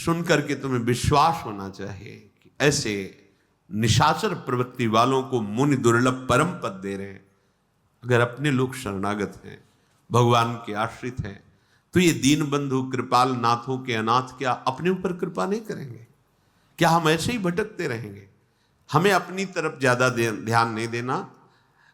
सुनकर के तुम्हें विश्वास होना चाहिए कि ऐसे निशाचर प्रवृत्ति वालों को मुनि दुर्लभ परम पद दे रहे हैं। अगर अपने लोग शरणागत हैं, भगवान के आश्रित हैं, तो ये दीन बंधु कृपाल नाथों के अनाथ क्या अपने ऊपर कृपा नहीं करेंगे? क्या हम ऐसे ही भटकते रहेंगे? हमें अपनी तरफ ज्यादा ध्यान नहीं देना,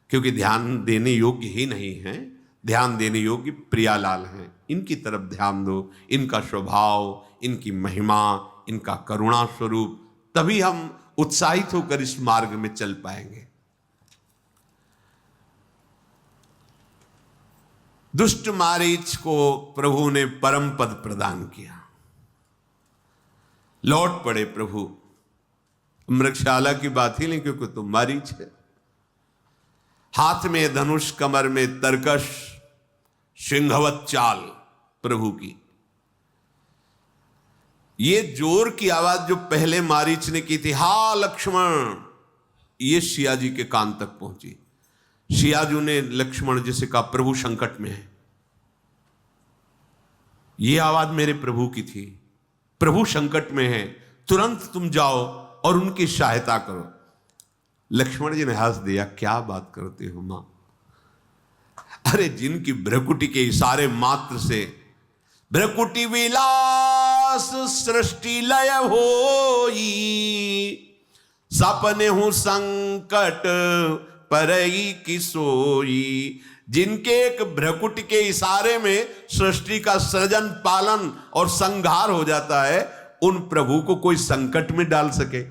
क्योंकि ध्यान देने योग्य ही नहीं है। ध्यान देने योग्य प्रियालाल हैं, इनकी तरफ ध्यान दो, इनका स्वभाव, इनकी महिमा, इनका करुणा स्वरूप, तभी हम उत्साहित होकर इस मार्ग में चल पाएंगे। दुष्ट मारीच को प्रभु ने परम पद प्रदान किया। लौट पड़े प्रभु, मृगशाला की बात ही नहीं, क्योंकि तो मारीच है। हाथ में धनुष, कमर में तरकश, सिंहवत चाल प्रभु की। ये जोर की आवाज जो पहले मारीच ने की थी, हा लक्ष्मण, ये सिया जी के कान तक पहुंची। सियाजू ने लक्ष्मण जी से कहा, प्रभु संकट में है। ये आवाज मेरे प्रभु की थी, प्रभु संकट में है, तुरंत तुम जाओ और उनकी सहायता करो। लक्ष्मण जी ने हंस दिया, क्या बात करते हो मां? अरे जिनकी भ्रकुटी के इशारे मात्र से भ्रकुटी विलास सृष्टि लय होई, सपने हूं संकट परई की सोई। जिनके एक भ्रकुटी के इशारे में सृष्टि का सृजन, पालन और संहार हो जाता है, उन प्रभु को कोई संकट में डाल सके?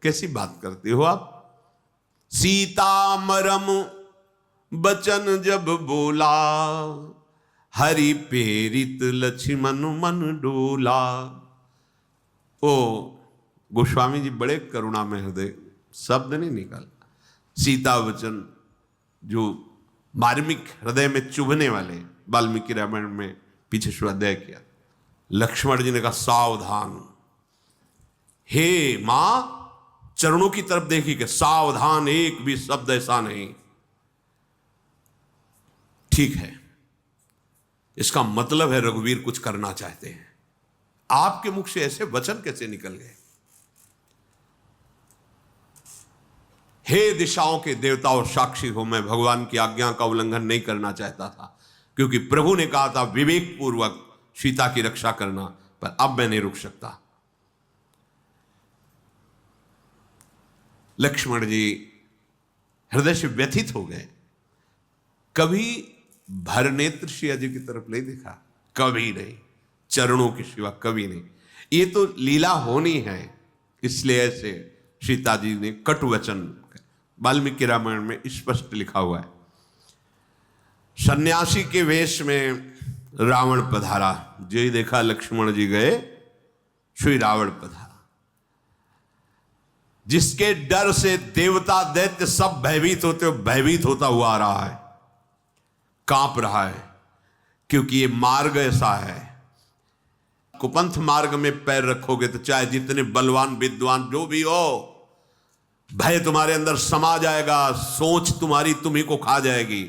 कैसी बात करते हो आप? सीता मरम बचन जब बोला, हरि प्रेरित लक्ष्मण मन डोला। ओ गोस्वामी जी बड़े करुणा में हृदय, शब्द नहीं निकल। सीता वचन जो मार्मिक हृदय में चुभने वाले, वाल्मीकि रामायण में पीछे स्वाध्याय किया। लक्ष्मण जी ने कहा, सावधान, हे मां, चरणों की तरफ देखी कि सावधान, एक भी शब्द ऐसा नहीं। ठीक है, इसका मतलब है रघुवीर कुछ करना चाहते हैं। आपके मुख से ऐसे वचन कैसे निकल गए? हे दिशाओं के देवताओं, साक्षी हो, मैं भगवान की आज्ञा का उल्लंघन नहीं करना चाहता था, क्योंकि प्रभु ने कहा था विवेक पूर्वक सीता की रक्षा करना, पर अब मैं नहीं रुक सकता। लक्ष्मण जी हृदय से व्यथित हो गए। कभी भरनेत्र सिया जी की तरफ नहीं देखा, कभी नहीं, चरणों के सिवा कभी नहीं। ये तो लीला होनी है, इसलिए ऐसे सीता जी ने कटु वचन, वाल्मीकि रामायण में स्पष्ट लिखा हुआ है। सन्यासी के वेश में रावण पधारा, जो ही देखा लक्ष्मण जी गए, श्री रावण पधारा। जिसके डर से देवता दैत्य सब भयभीत होते हो, भयभीत होता हुआ आ रहा है, कांप रहा है, क्योंकि ये मार्ग ऐसा है। कुपंथ मार्ग में पैर रखोगे तो चाहे जितने बलवान विद्वान जो भी हो, भय तुम्हारे अंदर समा जाएगा, सोच तुम्हारी तुम्ही को खा जाएगी।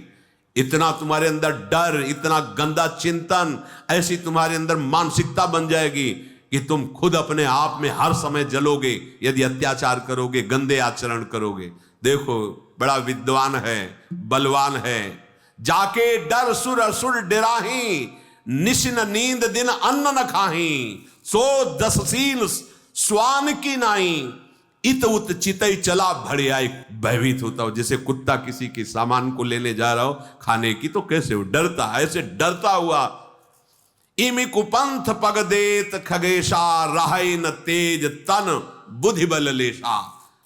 इतना तुम्हारे अंदर डर, इतना गंदा चिंतन, ऐसी तुम्हारे अंदर मानसिकता बन जाएगी कि तुम खुद अपने आप में हर समय जलोगे यदि अत्याचार करोगे, गंदे आचरण करोगे। देखो, बड़ा विद्वान है, बलवान है, जाके डर सुर असुर डराही, निशिन नींद दिन अन्न न खाही, सो दससील स्वान की नाई, इत उत चितई चला भड़े आई। भयभीत होता हो, जैसे कुत्ता किसी के सामान को लेने जा रहा हो खाने की, तो कैसे हो, डरता, ऐसे डरता हुआ। इमि कुपंथ पग देत खगेशा, रहाई न तेज तन बुद्धि बल लेशा।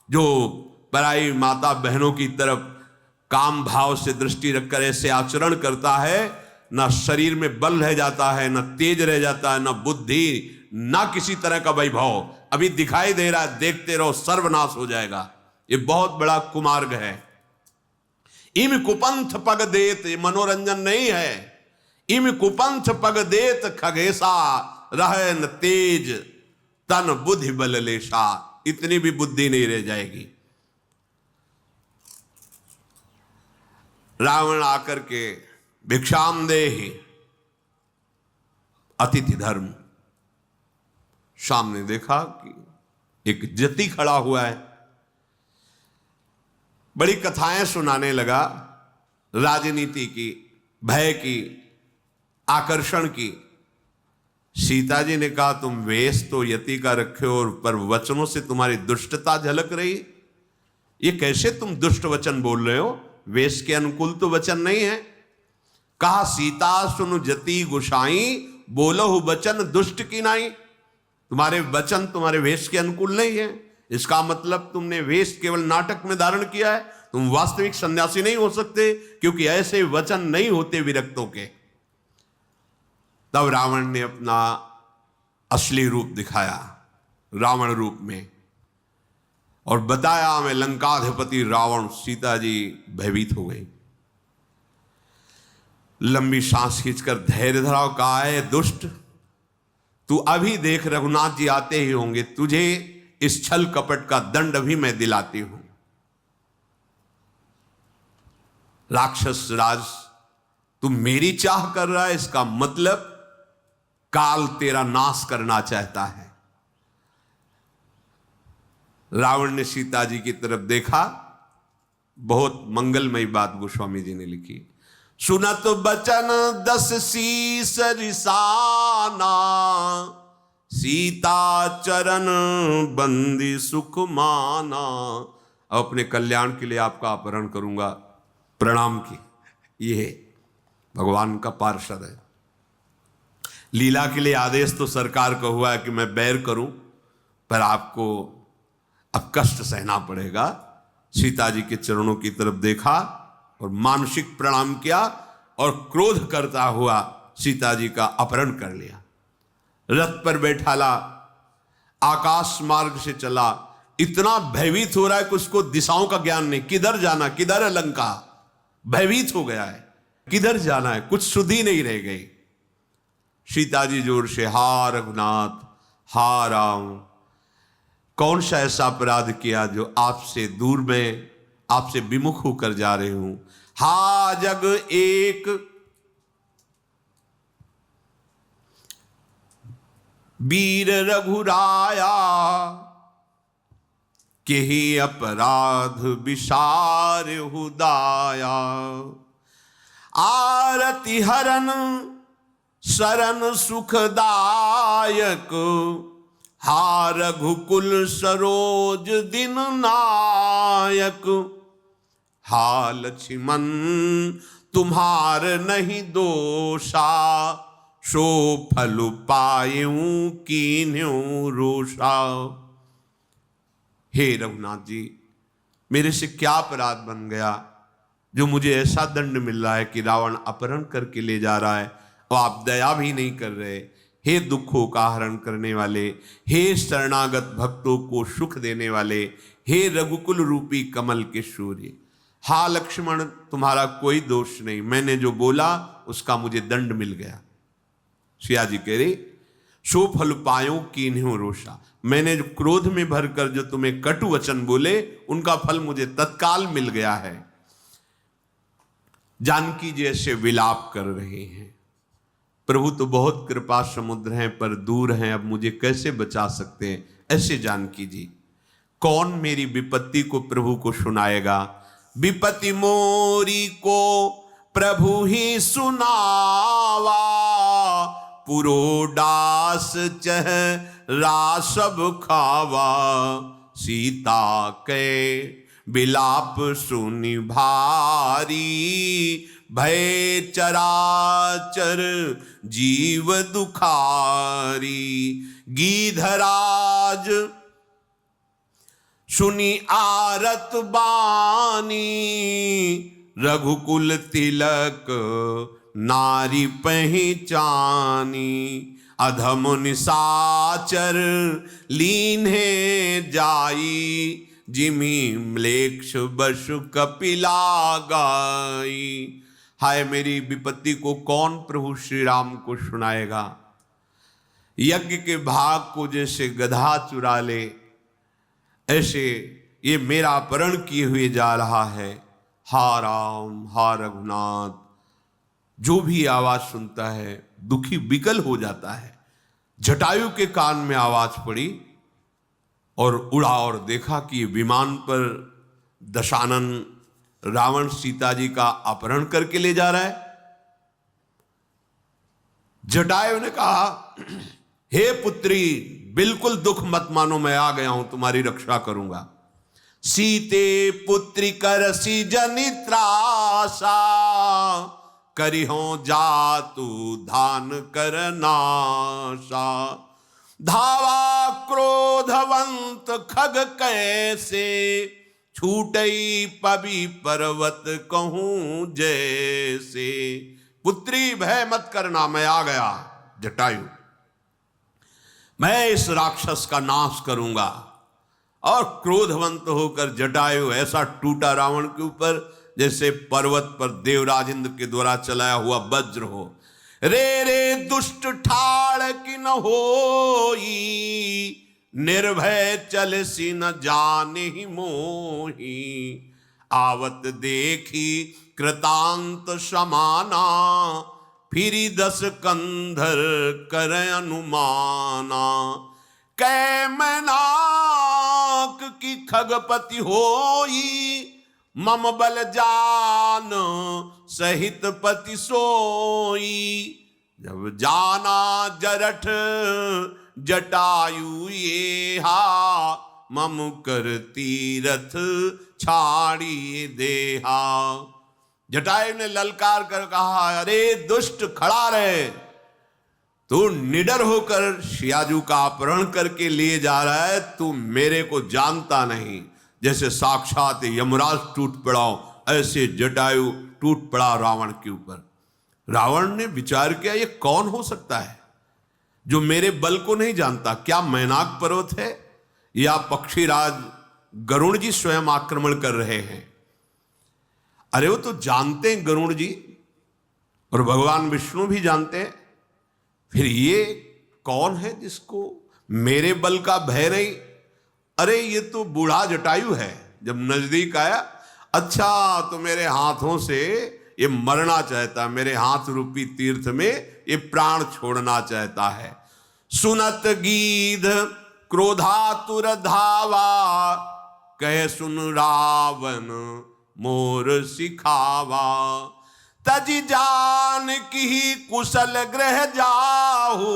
जो पराई माता बहनों की तरफ काम भाव से दृष्टि रखकर ऐसे आचरण करता है, न शरीर में बल रह जाता है, न तेज रह जाता है, न बुद्धि, ना किसी तरह का वैभव। अभी दिखाई दे रहा है, देखते रहो, सर्वनाश हो जाएगा। ये बहुत बड़ा कुमार्ग है। इम कुपंथ पग देत, ये मनोरंजन नहीं है। इम कुपंथ पग देत खगेशा, रहन तेज तन बुद्धि बल लेशा। इतनी भी बुद्धि नहीं रह जाएगी। रावण आकर के भिक्षाम देहि, अतिथि धर्म, सामने देखा कि एक जति खड़ा हुआ है, बड़ी कथाएं सुनाने लगा, राजनीति की, भय की, आकर्षण की। सीता जी ने कहा तुम वेश तो यति का रखे हो और पर वचनों से तुम्हारी दुष्टता झलक रही, ये कैसे तुम दुष्ट वचन बोल रहे हो? वेश के अनुकूल तो वचन नहीं है। कहा सीता सुनु जति गुसाई, बोलो वचन दुष्ट की नाई। तुम्हारे वचन तुम्हारे वेश के अनुकूल नहीं है। इसका मतलब तुमने वेश केवल नाटक में धारण किया है, तुम वास्तविक सन्यासी नहीं हो सकते, क्योंकि ऐसे वचन नहीं होते विरक्तों के। तब रावण ने अपना असली रूप दिखाया, रावण रूप में, और बताया मैं लंकाधिपति रावण। सीता जी भयभीत हो गई, लंबी सांस खींचकर धैर्य धराओ। कहा है दुष्ट, तू अभी देख रघुनाथ जी आते ही होंगे, तुझे इस छल कपट का दंड भी मैं दिलाती हूं। राक्षस राज, तू मेरी चाह कर रहा है, इसका मतलब काल तेरा नाश करना चाहता है। रावण ने सीता जी की तरफ देखा। बहुत मंगलमयी बात गोस्वामी जी ने लिखी। सुनत बचन 10 शीस रिसाना, सीता चरण बंदी सुख माना। अपने कल्याण के लिए आपका अपहरण करूंगा, प्रणाम की। ये भगवान का पार्षद है। लीला के लिए आदेश तो सरकार का हुआ है कि मैं बैर करूं, पर आपको अब कष्ट सहना पड़ेगा। सीता जी के चरणों की तरफ देखा और मानसिक प्रणाम किया और क्रोध करता हुआ सीता जी का अपहरण कर लिया। रथ पर बैठाला, आकाश मार्ग से चला। इतना भयभीत हो रहा है कि उसको दिशाओं का ज्ञान नहीं, किधर जाना, किधर है लंका। भयभीत हो गया है, किधर जाना है, कुछ सुधि नहीं रह गई। सीता जी जोर से हा रघुनाथ, हा राम, कौन सा ऐसा अपराध किया जो आपसे दूर में, आपसे विमुख होकर जा रही हूं। हा जग एक वीर रघुराया, के ही अपराध विसार हुदाया। आरति हरन शरण सुखदायक, हा रघुकुल सरोज दिन नायक। हा लक्ष्मण तुम्हार नहीं दोषा, सो फल पायूं कीन्यों रोषा। हे रघुनाथ जी, मेरे से क्या अपराध बन गया जो मुझे ऐसा दंड मिल रहा है कि रावण अपहरण करके ले जा रहा है और आप दया भी नहीं कर रहे। हे दुखों का हरण करने वाले, हे शरणागत भक्तों को सुख देने वाले, हे रघुकुल रूपी कमल के सूर्य। हा लक्ष्मण तुम्हारा कोई दोष नहीं, मैंने जो बोला उसका मुझे दंड मिल गया। सिया जी कह रहे सो फल पायो कीन्ह्यो रोषा, मैंने जो क्रोध में भरकर जो तुम्हें कटु वचन बोले उनका फल मुझे तत्काल मिल गया है। जानकी जी ऐसे विलाप कर रहे हैं, प्रभु तो बहुत कृपा समुद्र हैं पर दूर हैं, अब मुझे कैसे बचा सकते हैं। ऐसे जानकी जी, कौन मेरी विपत्ति को प्रभु को सुनाएगा। विपत्ति मोरी को प्रभु ही सुनावा, पुरोडास चेहरा सब खावा। सीता के विलाप सुनि भारी, भय चराचर जीव दुखारी। गीधराज सुनि आरत बानी, रघुकुल तिलक नारी पहचानी। अधम निशाचर लीन्हे जाई, जिमी म्लेच्छ बसु कपिला गाई। हाय मेरी विपत्ति को कौन प्रभु श्री राम को सुनाएगा। यज्ञ के भाग को जैसे गधा चुरा ले, ऐसे ये मेरा अपहरण किए हुए जा रहा है। हा राम, हा रघुनाथ, जो भी आवाज सुनता है दुखी विकल हो जाता है। जटायु के कान में आवाज पड़ी और उड़ा और देखा कि विमान पर दशानन रावण सीता जी का अपहरण करके ले जा रहा है। जटायु ने कहा, हे पुत्री, बिल्कुल दुख मत मानो, मैं आ गया हूं, तुम्हारी रक्षा करूंगा। सीते पुत्री करसी जनि त्रासा, करिहो जातु धान कर नाशा। धावा क्रोधवंत खग कैसे, छूटई पबी पर्वत कहूं जैसे। पुत्री भय मत करना, मैं आ गया जटायु, मैं इस राक्षस का नाश करूंगा। और क्रोधवंत होकर जटायु ऐसा टूटा रावण के ऊपर जैसे पर्वत पर देवराज इंद्र के द्वारा चलाया हुआ वज्र हो। रे रे दुष्ट ठाड़ की न होई, निर्भय चल सी न जाने ही मोही। आवत देखी कृतांत समाना, फिरी 10 कंधर कर अनुमाना। कै मैनाक की खगपति होई, मम बल जान सहित पति सोई। जब जाना जरठ जटायु ये हा, मम कर तीरथ छाड़ी देहा। जटायु ने ललकार कर कहा, अरे दुष्ट, खड़ा रहे, तू निडर होकर शियाजू का अपहरण करके ले जा रहा है, तू मेरे को जानता नहीं। जैसे साक्षात यमराज टूट पड़ा ऐसे जटायु टूट पड़ा रावण के ऊपर। रावण ने विचार किया, ये कौन हो सकता है जो मेरे बल को नहीं जानता? क्या मैनाक पर्वत है या पक्षीराज गरुड़ जी स्वयं आक्रमण कर रहे हैं? अरे वो तो जानते हैं गरुड़ जी, और भगवान विष्णु भी जानते हैं, फिर ये कौन है जिसको मेरे बल का भय नहीं? अरे ये तो बूढ़ा जटायु है। जब नजदीक आया, अच्छा तो मेरे हाथों से ये मरना चाहता है, मेरे हाथ रूपी तीर्थ में ये प्राण छोड़ना चाहता है। सुनत गीध क्रोधातुर धावा, कहे सुन रावण मोर सिखावा। तजी जान की कुशल ग्रह जाहू,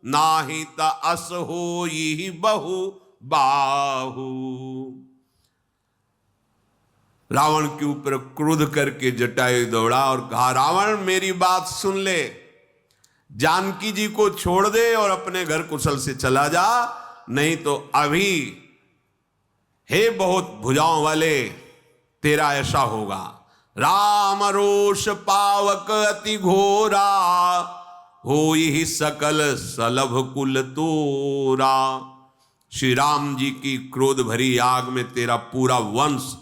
नाही त अस होई बहु बाहू। रावण के ऊपर क्रोध करके जटायु दौड़ा और कहा, रावण मेरी बात सुन ले, जानकी जी को छोड़ दे और अपने घर कुशल से चला जा, नहीं तो अभी हे बहुत भुजाओं वाले तेरा ऐसा होगा। राम रोष पावक अति घोरा, होई सकल सलभ कुल तोरा। श्री राम जी की क्रोध भरी आग में तेरा पूरा वंश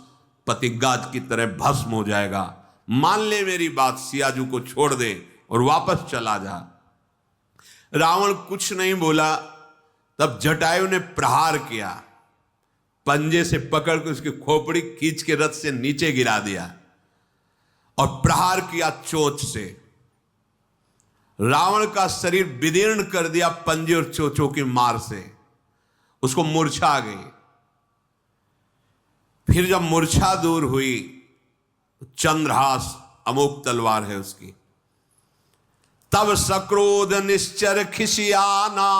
पतिगाज की तरह भस्म हो जाएगा। मान ले मेरी बात, सियाजू को छोड़ दे और वापस चला जा। रावण कुछ नहीं बोला। तब जटायु ने प्रहार किया, पंजे से पकड़ के उसकी खोपड़ी खींच के रथ से नीचे गिरा दिया और प्रहार किया चोंच से। रावण का शरीर विदीर्ण कर दिया पंजे और चोंचों की मार से, उसको मूर्छा आ गई। फिर जब मूर्छा दूर हुई, चंद्रहास अमोघ तलवार है उसकी, तब सक्रोध निश्चर खिसियाना,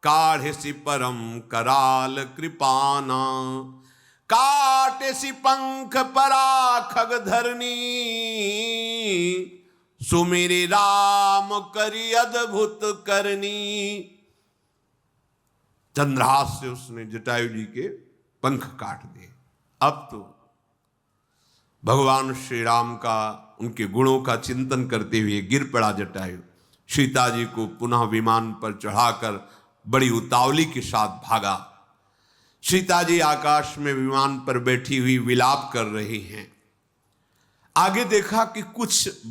काढ़े सी परम कराल कृपाना। काटे सी पंख परा खग धरनी, सुमिरि राम करी अद्भुत करनी। चंद्रहास से उसने जटायु जी के पंख काट दिए। अब तो भगवान श्री राम का, उनके गुणों का चिंतन करते हुए गिर पड़ा जटायु। सीता जी को पुनः विमान पर चढ़ाकर बड़ी उतावली के साथ भागा। सीता जी आकाश में विमान पर बैठी हुई विलाप कर रही हैं। आगे देखा कि कुछ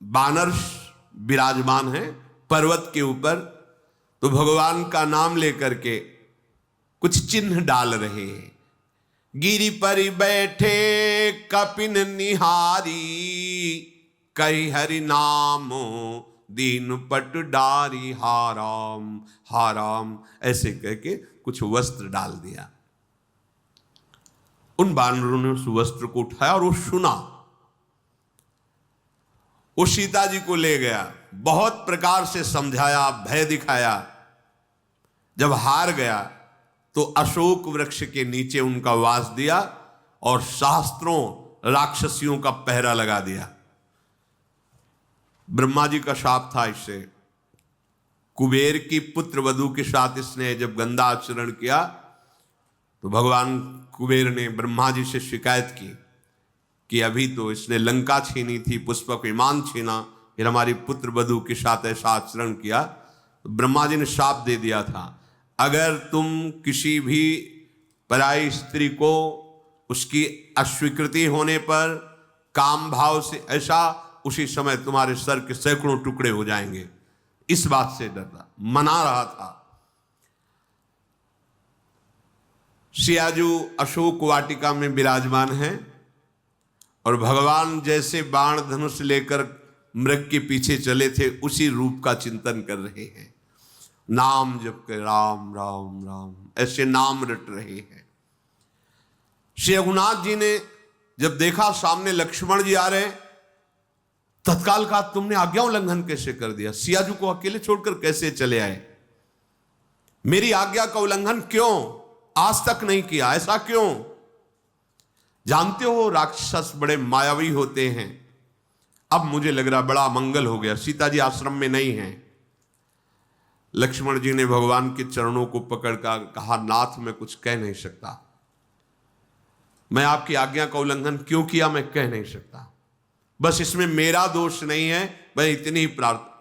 बानर विराजमान हैं पर्वत के ऊपर, तो भगवान का नाम लेकर के कुछ चिन्ह डाल रहे हैं। गिरि पर बैठे कपिन निहारी, कही हरि नाम दीन पट डारी हाराम हाराम, ऐसे कह के कुछ वस्त्र डाल दिया। उन बानरों ने उस वस्त्र को उठाया और वो सुना। वो सीता जी को ले गया, बहुत प्रकार से समझाया, भय दिखाया। जब हार गया तो अशोक वृक्ष के नीचे उनका वास दिया और शास्त्रों राक्षसियों का पहरा लगा दिया। ब्रह्मा जी का शाप था इससे। कुबेर की पुत्र वधू के साथ इसने जब गंदा आचरण किया तो भगवान कुबेर ने ब्रह्मा जी से शिकायत की कि अभी तो इसने लंका छीनी थी, पुष्पक विमान छीना, फिर हमारी पुत्र वधू के साथ ऐसा आचरण किया। तो ब्रह्मा जी ने शाप दे दिया था, अगर तुम किसी भी पराई स्त्री को उसकी अस्वीकृति होने पर काम भाव से ऐसा, उसी समय तुम्हारे सर के सैकड़ों टुकड़े हो जाएंगे। इस बात से डरता, मना रहा था। सियाजू अशोक वाटिका में विराजमान है और भगवान जैसे बाण धनुष लेकर मृग के पीछे चले थे उसी रूप का चिंतन कर रहे हैं। नाम जप के राम राम राम ऐसे नाम रट रहे हैं। श्री रघुनाथ जी ने जब देखा सामने लक्ष्मण जी आ रहे, तत्काल कहा तुमने आज्ञा उल्लंघन कैसे कर दिया? सियाजू को अकेले छोड़कर कैसे चले आए? मेरी आज्ञा का उल्लंघन क्यों? आज तक नहीं किया, ऐसा क्यों? जानते हो राक्षस बड़े मायावी होते हैं। अब मुझे लग रहा बड़ा मंगल हो गया, सीता जी आश्रम में नहीं है। लक्ष्मण जी ने भगवान के चरणों को पकड़कर कहा, नाथ मैं कुछ कह नहीं सकता, मैं आपकी आज्ञा का उल्लंघन क्यों किया मैं कह नहीं सकता, बस इसमें मेरा दोष नहीं है, मैं इतनी ही प्रार्थना।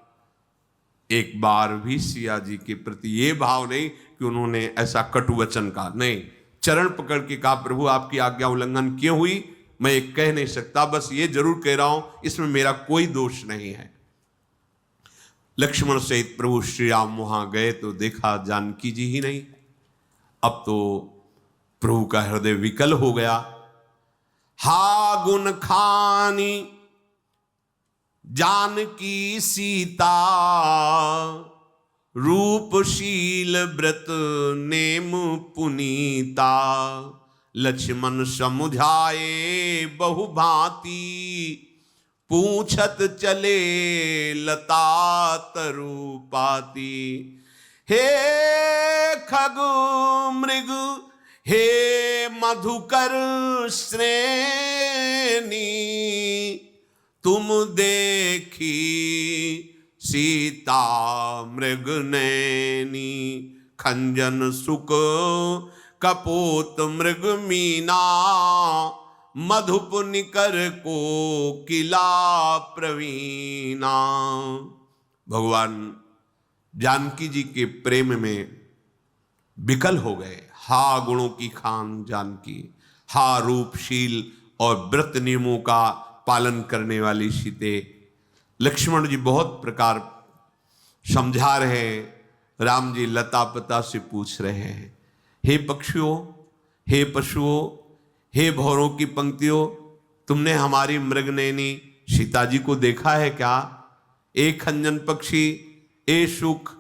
एक बार भी सिया जी के प्रति ये भाव नहीं कि उन्होंने ऐसा कटु वचन कहा, नहीं, चरण पकड़ के कहा प्रभु आपकी आज्ञा उल्लंघन क्यों हुई मैं ये कह नहीं सकता, बस ये जरूर कह रहा हूं इसमें मेरा कोई दोष नहीं है। लक्ष्मण सहित प्रभु श्री राम वहां गए तो देखा जानकी जी ही नहीं। अब तो प्रभु का हृदय विकल हो गया। हा गुण खानी जानकी सीता, रूपशील व्रत नेम पुनीता, लक्ष्मण समुझाए बहु भांति, पूछत चले लता तरुपाती। हे खग मृग हे मधुकर श्रेणी, तुम देखी सीता मृग नैनी, खंजन सुख कपोत मृग मीना, मधुप निकर को किला प्रवीणा। भगवान जानकी जी के प्रेम में विकल हो गए। हा गुणों की खान जानकी, हा रूपशील और व्रत नियमों का पालन करने वाली सीते। लक्ष्मण जी बहुत प्रकार समझा रहे हैं, राम जी लता पता से पूछ रहे हैं, हे पक्षियों, हे पशुओं, हे भौरों की पंक्तियों, तुमने हमारी मृगनयनी सीता जी को देखा है क्या? एक खंजन पक्षी, ए सुख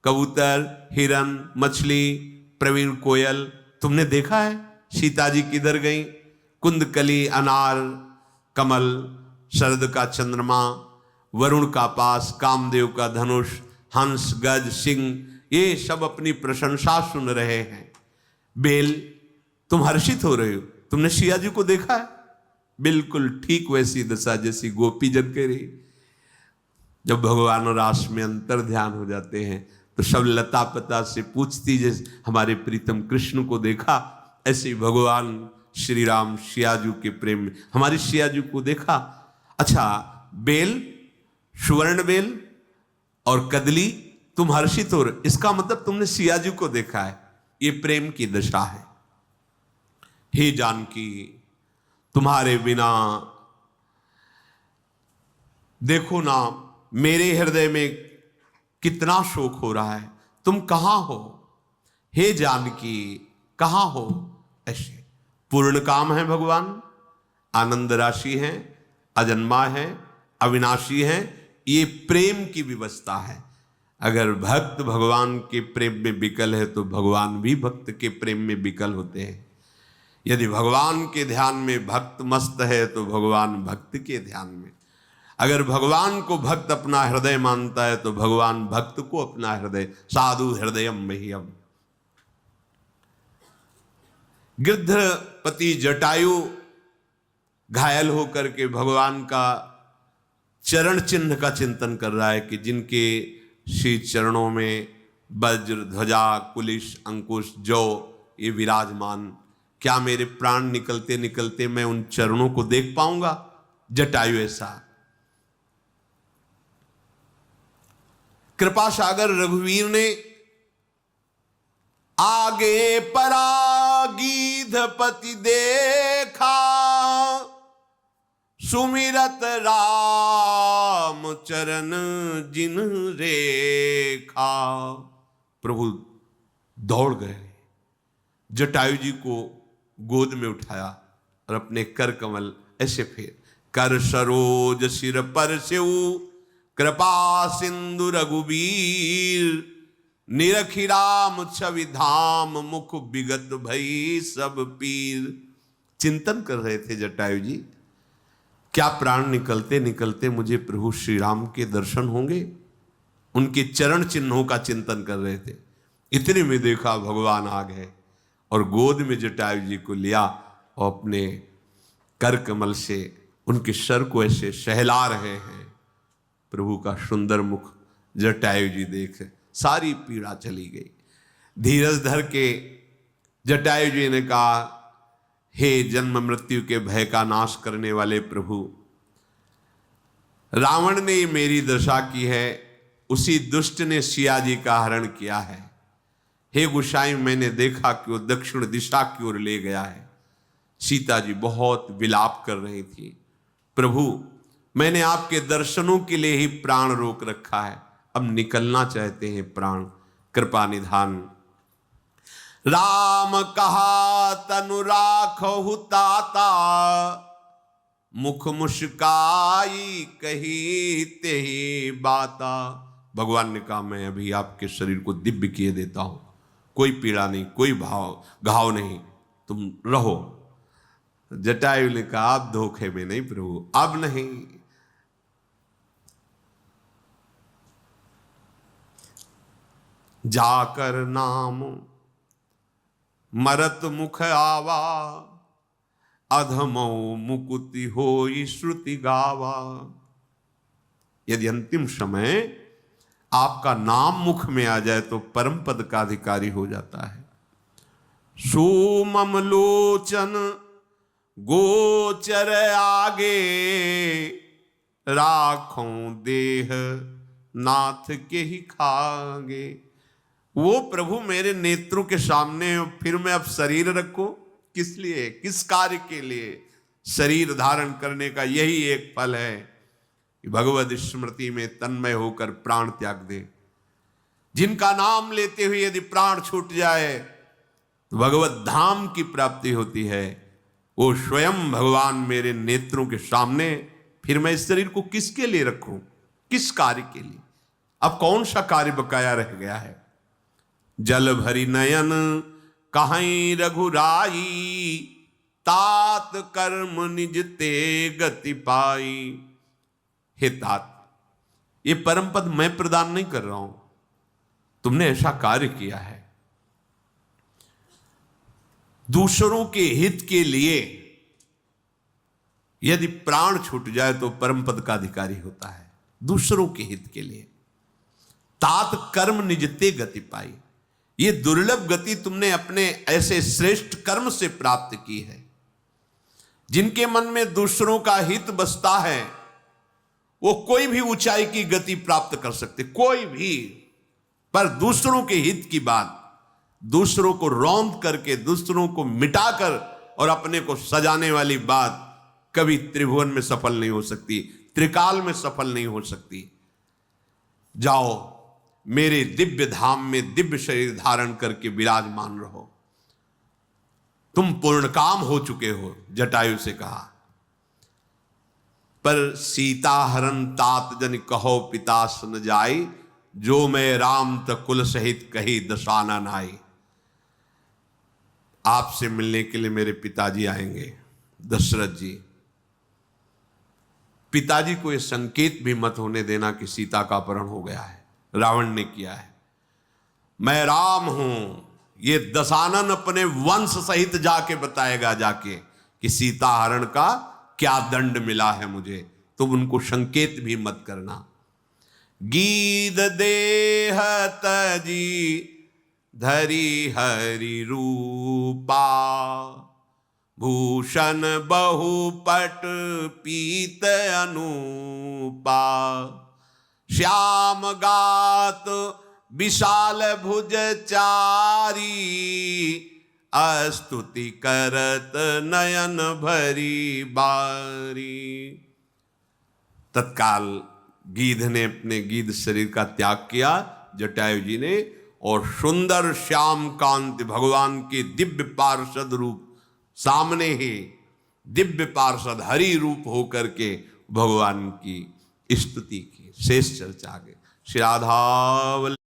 कबूतर, हिरन, मछली, प्रवीण कोयल, तुमने देखा है सीता जी किधर गई? कुंदकली, अनार, कमल, शरद का चंद्रमा, वरुण का पास, कामदेव का धनुष, हंस, गज, सिंह, ये सब अपनी प्रशंसा सुन रहे हैं। बेल, तुम हर्षित हो रहे हो, तुमने सिया जी को देखा है? बिल्कुल ठीक वैसी दशा जैसी गोपी जन के रही। जब भगवान रास में अंतर ध्यान हो जाते हैं तो सब लता पता से पूछती, जैसे हमारे प्रीतम कृष्ण को देखा, ऐसे भगवान श्री राम सियाजू के प्रेम में हमारी सियाजू को देखा। अच्छा, बेल, सुवर्ण बेल और कदली, तुम हर्षित हो रहे, इसका मतलब तुमने सियाजू को देखा है। ये प्रेम की दशा है। हे जानकी, तुम्हारे बिना देखो ना मेरे हृदय में कितना शोक हो रहा है, तुम कहां हो? हे जानकी कहां हो? ऐसे पूर्ण काम है भगवान, आनंद राशि है, अजन्मा है, अविनाशी है, ये प्रेम की व्यवस्था है। अगर भक्त भगवान के प्रेम में विकल है तो भगवान भी भक्त के प्रेम में विकल होते हैं। यदि भगवान के ध्यान में भक्त मस्त है तो भगवान भक्त के ध्यान में, अगर भगवान को भक्त अपना हृदय मानता है तो भगवान भक्त को अपना हृदय, साधु हृदयम मह्यम। गिद्धपति जटायु घायल होकर के भगवान का चरण चिन्ह का चिंतन कर रहा है कि जिनके श्री चरणों में वज्र ध्वजा कुलिश अंकुश जौ ये विराजमान, क्या मेरे प्राण निकलते निकलते मैं उन चरणों को देख पाऊंगा? जटायु ऐसा। कृपा सागर रघुवीर ने आगे परागीधपति देखा, सुमिरत राम चरण जिन रेखा। प्रभु दौड़ गए, जटायु जी को गोद में उठाया और अपने कर कमल ऐसे फेर, कर सरोज सिर पर सेऊ कृपा सिंधु रघुबीर, निरखी राम छवि धाम मुख विगत भई सब पीर। चिंतन कर रहे थे जटायु जी, क्या प्राण निकलते निकलते मुझे प्रभु श्री राम के दर्शन होंगे? उनके चरण चिन्हों का चिंतन कर रहे थे। इतने में देखा भगवान आ गए और गोद में जटायु जी को लिया और अपने कर कमल से उनके सर को ऐसे सहला रहे हैं। प्रभु का सुंदर मुख जटायु जी देख सारी पीड़ा चली गई। धीरज धर के जटायु जी ने कहा, हे जन्म मृत्यु के भय का नाश करने वाले प्रभु, रावण ने मेरी दशा की है, उसी दुष्ट ने सिया जी का हरण किया है। हे गोसाई, मैंने देखा कि वो दक्षिण दिशा की ओर ले गया है। सीता जी बहुत विलाप कर रही थी। प्रभु, मैंने आपके दर्शनों के लिए ही प्राण रोक रखा है, अब निकलना चाहते हैं प्राण, कृपा निधान। राम कहा तनु राखहु ताता, मुख मुस्काई कही तेहि बाता। भगवान ने कहा, मैं अभी आपके शरीर को दिव्य किए देता हूं, कोई पीड़ा नहीं, कोई घाव नहीं, तुम रहो। जटायु ने कहा, आप धोखे में नहीं प्रभु, अब नहीं। जाकर नाम मरत मुख आवा, अधमो मुकुति होई श्रुति गावा। यदि अंतिम समय आपका नाम मुख में आ जाए तो परम पद का अधिकारी हो जाता है। सुमम लोचन गोचर आगे, राखों देह नाथ के ही खागे। वो प्रभु मेरे नेत्रों के सामने, फिर मैं अब शरीर रखूं किस लिए, किस कार्य के लिए? शरीर धारण करने का यही एक फल है कि भगवद स्मृति में तन्मय होकर प्राण त्याग दे। जिनका नाम लेते हुए यदि प्राण छूट जाए तो भगवत धाम की प्राप्ति होती है। वो स्वयं भगवान मेरे नेत्रों के सामने, फिर मैं इस शरीर को किसके लिए रखूं, किस कार्य के लिए? अब कौन सा कार्य बकाया रह गया है? जल भरी नयन कहीं रघुराई, तात कर्म निज ते गति पाई। हे तात, ये परम पद मैं प्रदान नहीं कर रहा हूं, तुमने ऐसा कार्य किया है। दूसरों के हित के लिए यदि प्राण छूट जाए तो परम पद का अधिकारी होता है, दूसरों के हित के लिए। तात कर्म निजते गति पाई, ये दुर्लभ गति तुमने अपने ऐसे श्रेष्ठ कर्म से प्राप्त की है। जिनके मन में दूसरों का हित बसता है वो कोई भी ऊंचाई की गति प्राप्त कर सकते, कोई भी। पर दूसरों के हित की बात, दूसरों को रौंद करके, दूसरों को मिटाकर और अपने को सजाने वाली बात कभी त्रिभुवन में सफल नहीं हो सकती, त्रिकाल में सफल नहीं हो सकती। जाओ मेरे दिव्य धाम में दिव्य शरीर धारण करके विराजमान रहो, तुम पूर्ण काम हो चुके हो। जटायु से कहा। पर सीता हरण तात जन कहो पिता सन जाई, जो मैं राम त कुल सहित कही दशानन आई। आपसे मिलने के लिए मेरे पिताजी आएंगे, दशरथ जी। पिताजी को यह संकेत भी मत होने देना कि सीता का अपहरण हो गया है, रावण ने किया है। मैं राम हूं, ये दशानन अपने वंश सहित जाके बताएगा जाके कि सीता हरण का क्या दंड मिला है मुझे। तुम उनको संकेत भी मत करना। गीध देह तजी धरी हरि रूपा, भूषण बहुपट पीत अनूपा, श्याम गात विशाल भुज चारी, अस्तुति करत नयन भरी बारी। तत्काल गीध ने अपने गीध शरीर का त्याग किया, जटायु जी ने, और सुंदर श्याम कांति भगवान के दिव्य पार्षद रूप सामने ही दिव्य पार्षद हरि रूप होकर के भगवान की स्तुति की। शेष चर्चा आगे। श्री राधा